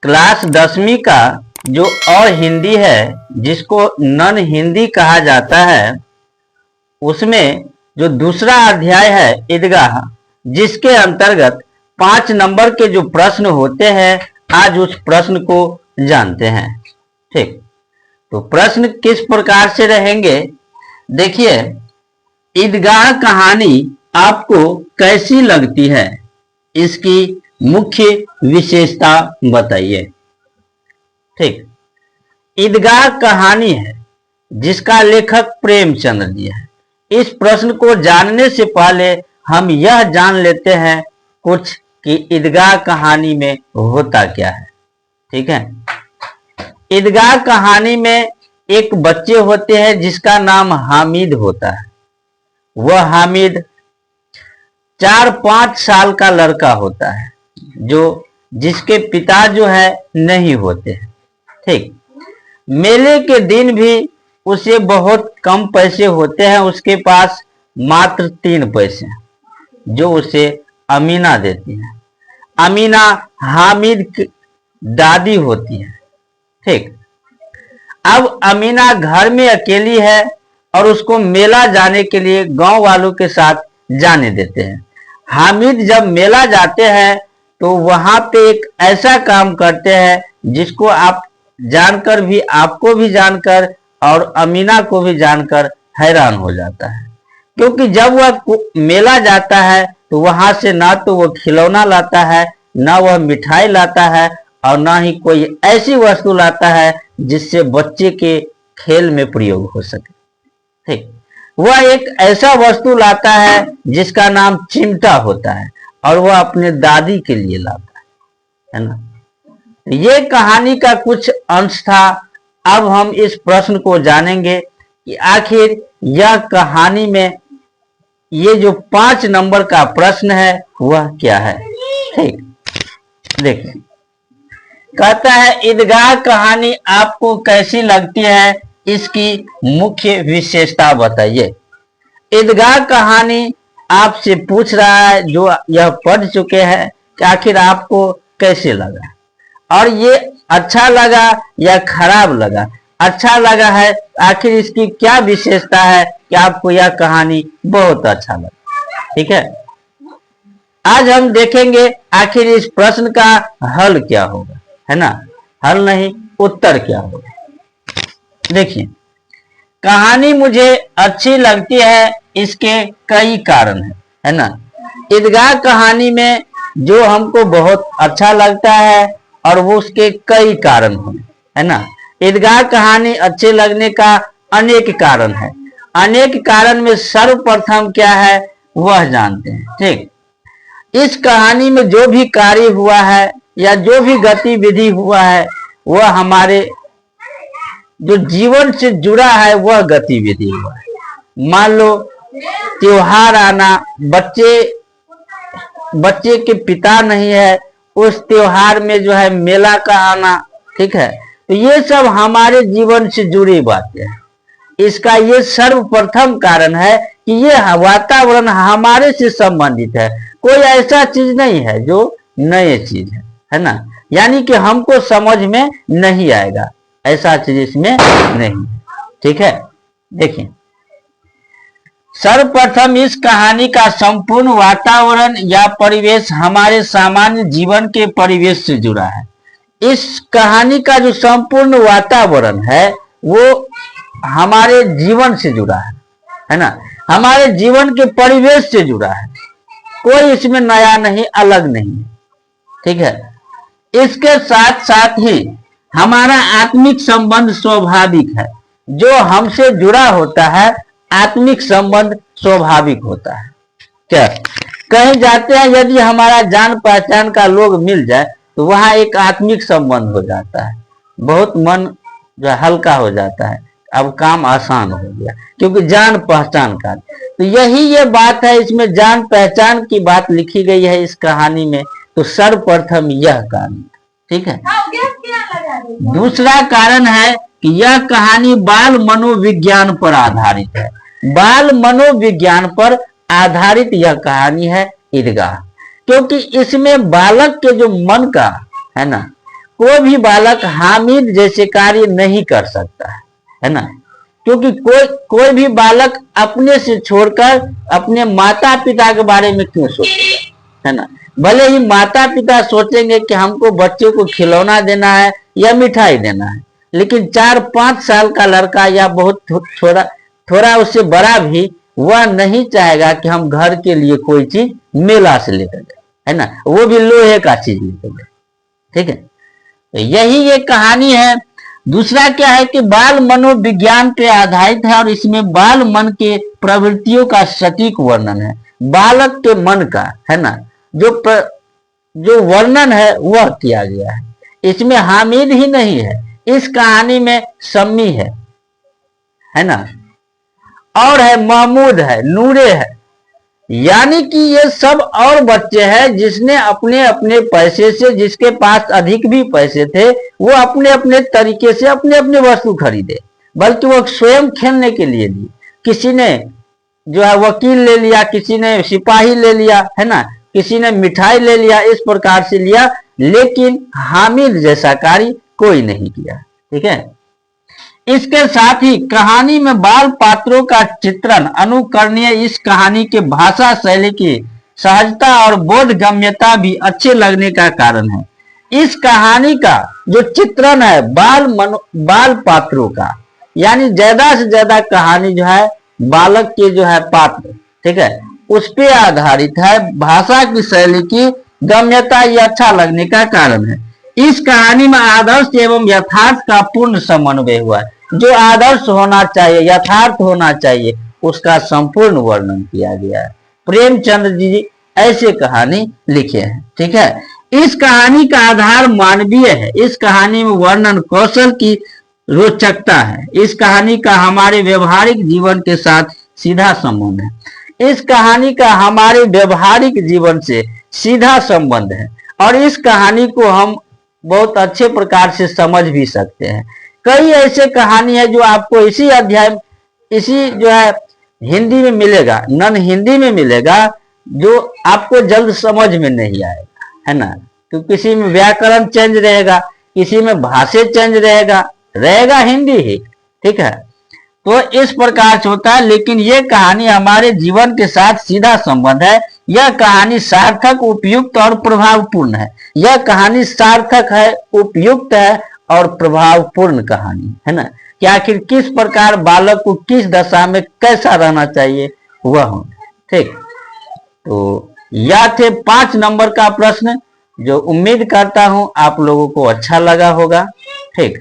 Class 10वीं का जो और हिंदी है, जिसको नॉन हिंदी कहा जाता है, उसमें जो दूसरा अध्याय है ईदगाह, जिसके अंतर्गत 5 नंबर के जो प्रश्न होते हैं, आज उस प्रश्न को जानते हैं। ठीक, तो प्रश्न किस प्रकार से रहेंगे, देखिए। ईदगाह कहानी आपको कैसी लगती है, इसकी मुख्य विशेषता बताइए। ठीक, ईदगाह कहानी है जिसका लेखक प्रेमचंद जी है। इस प्रश्न को जानने से पहले हम यह जान लेते हैं कुछ कि ईदगाह कहानी में होता क्या है। ठीक है, ईदगाह कहानी में एक बच्चे होते हैं जिसका नाम हामिद होता है। वह हामिद 4-5 साल का लड़का होता है, जिसके पिता जो है नहीं होते हैं। ठीक, मेले के दिन भी उसे बहुत कम पैसे होते हैं, उसके पास मात्र 3 पैसे जो उसे अमीना देती है। अमीना हामिद की दादी होती है। ठीक, अब अमीना घर में अकेली है और उसको मेला जाने के लिए गांव वालों के साथ जाने देते हैं। हामिद जब मेला जाते हैं तो वहां पे एक ऐसा काम करते हैं जिसको आप जानकर भी, आपको भी जानकर और अमीना को भी जानकर हैरान हो जाता है। क्योंकि जब वह मेला जाता है तो वहां से ना तो वह खिलौना लाता है, ना वह मिठाई लाता है, और ना ही कोई ऐसी वस्तु लाता है जिससे बच्चे के खेल में प्रयोग हो सके। ठीक, वह एक ऐसा वस्तु लाता है जिसका नाम चिमटा होता है, और वह अपने दादी के लिए लाता है ना। ये कहानी का कुछ अंश था। अब हम इस प्रश्न को जानेंगे कि आखिर यह कहानी में ये जो 5 नंबर का प्रश्न है वह क्या है। ठीक, देखिए, कहता है ईदगाह कहानी आपको कैसी लगती है, इसकी मुख्य विशेषता बताइए। ईदगाह कहानी आपसे पूछ रहा है जो यह पढ़ चुके हैं कि आखिर आपको कैसे लगा, और ये अच्छा लगा या खराब लगा। अच्छा लगा है, आखिर इसकी क्या विशेषता है कि आपको यह कहानी बहुत अच्छा लगा। ठीक है, आज हम देखेंगे आखिर इस प्रश्न का हल क्या होगा, है ना। हल नहीं, उत्तर क्या होगा। देखिए, कहानी मुझे अच्छी लगती है, इसके कई कारण है ना। ईदगाह कहानी में जो हमको बहुत अच्छा लगता है और वो उसके कई कारण है ना। ईदगाह कहानी अच्छे लगने का अनेक कारण है। अनेक कारण में सर्वप्रथम क्या है वह जानते हैं। ठीक, इस कहानी में जो भी कार्य हुआ है या जो भी गतिविधि हुआ है वह हमारे जो जीवन से जुड़ा है वह गतिविधि हुआ है। मान लो त्योहार आना, बच्चे के पिता नहीं है, उस त्योहार में जो है मेला का आना। ठीक है, तो ये सब हमारे जीवन से जुड़ी बातें हैं। इसका ये सर्वप्रथम कारण है कि ये वातावरण हमारे से संबंधित है। कोई ऐसा चीज नहीं है जो नए चीज है ना। यानी कि हमको समझ में नहीं आएगा, ऐसा चीज इसमें नहीं है। ठीक है, देखिए, सर्वप्रथम इस कहानी का संपूर्ण वातावरण या परिवेश हमारे सामान्य जीवन के परिवेश से जुड़ा है। इस कहानी का जो संपूर्ण वातावरण है वो हमारे जीवन से जुड़ा है ना। हमारे जीवन के परिवेश से जुड़ा है, कोई इसमें नया नहीं, अलग नहीं है। ठीक है, इसके साथ साथ ही हमारा आत्मिक संबंध स्वाभाविक है। जो हमसे जुड़ा होता है आत्मिक संबंध स्वाभाविक होता है। क्या कहीं जाते हैं, यदि हमारा जान पहचान का लोग मिल जाए तो वहां एक आत्मिक संबंध हो जाता है, बहुत मन जो हल्का हो जाता है, अब काम आसान हो गया क्योंकि जान पहचान का। तो यही ये बात है, इसमें जान पहचान की बात लिखी गई है इस कहानी में। तो सर्वप्रथम यह कारण, ठीक है। दूसरा कारण है कि यह कहानी बाल मनोविज्ञान पर आधारित है। बाल मनोविज्ञान पर आधारित यह कहानी है ईदगाह, क्योंकि इसमें बालक के जो मन का है ना कोई भी बालक हामिद जैसे कार्य नहीं कर सकता है ना, क्योंकि कोई भी बालक अपने से छोड़कर अपने माता पिता के बारे में क्यों सोचेगा, है ना। भले ही माता पिता सोचेंगे कि हमको बच्चे को खिलौना देना है या मिठाई देना है, लेकिन 4-5 साल का लड़का या बहुत थोड़ा उससे बड़ा भी वह नहीं चाहेगा कि हम घर के लिए कोई चीज मेला से लेकर जाए, है ना, वो भी लोहे का चीज लेकर जाए। ठीक है, यही ये कहानी है। दूसरा क्या है कि बाल मनोविज्ञान पे आधारित है और इसमें बाल मन के प्रवृत्तियों का सटीक वर्णन है। बालक के मन का, है ना, जो वर्णन है वह किया गया है। इसमें हामिद ही नहीं है, इस कहानी में सम्मी है ना, और है महमूद है, नूरे है, यानी कि ये सब और बच्चे हैं जिसने अपने अपने पैसे से, जिसके पास अधिक भी पैसे थे, वो अपने अपने तरीके से अपने अपने वस्तु खरीदे, बल्कि वो स्वयं खेलने के लिए दी। किसी ने जो है वकील ले लिया, किसी ने सिपाही ले लिया, है ना, किसी ने मिठाई ले लिया, इस प्रकार से लिया, लेकिन हामिद जैसा कार्य कोई नहीं किया। ठीक है, इसके साथ ही कहानी में बाल पात्रों का चित्रण अनुकरणीय, इस कहानी के भाषा शैली की सहजता और बोधगम्यता भी अच्छे लगने का कारण है। इस कहानी का जो चित्रण है बाल पात्रों का, यानी ज्यादा से ज्यादा कहानी जो है बालक के जो है पात्र, ठीक है, उस पे आधारित है। भाषा की शैली की गम्यता ये अच्छा लगने का कारण है। इस कहानी में आदर्श एवं यथार्थ का पूर्ण समन्वय हुआ है। जो आदर्श होना चाहिए, यथार्थ होना चाहिए, उसका संपूर्ण वर्णन किया गया है। प्रेमचंद जी ऐसे कहानी लिखे हैं। ठीक है, इस कहानी का आधार मानवीय है। इस कहानी में वर्णन कौशल की रोचकता है। इस कहानी का हमारे व्यवहारिक जीवन के साथ सीधा संबंध है। इस कहानी का हमारे व्यवहारिक जीवन से सीधा संबंध है और इस कहानी को हम बहुत अच्छे प्रकार से समझ भी सकते हैं। कई ऐसे कहानी है जो आपको इसी अध्याय, इसी जो है हिंदी में मिलेगा, नन हिंदी में मिलेगा, जो आपको जल्द समझ में नहीं आएगा, है ना, तो किसी में व्याकरण चेंज रहेगा, किसी में भाषा चेंज रहेगा हिंदी ही। ठीक है, तो इस प्रकार से होता है। लेकिन ये कहानी हमारे जीवन के साथ सीधा संबंध है। यह कहानी सार्थक, उपयुक्त और प्रभावपूर्ण है। यह कहानी सार्थक है, उपयुक्त है और प्रभावपूर्ण कहानी है ना, कि आखिर किस प्रकार बालक को किस दशा में कैसा रहना चाहिए वह हो। ठीक, तो यह थे 5 नंबर का प्रश्न, जो उम्मीद करता हूं आप लोगों को अच्छा लगा होगा। ठीक।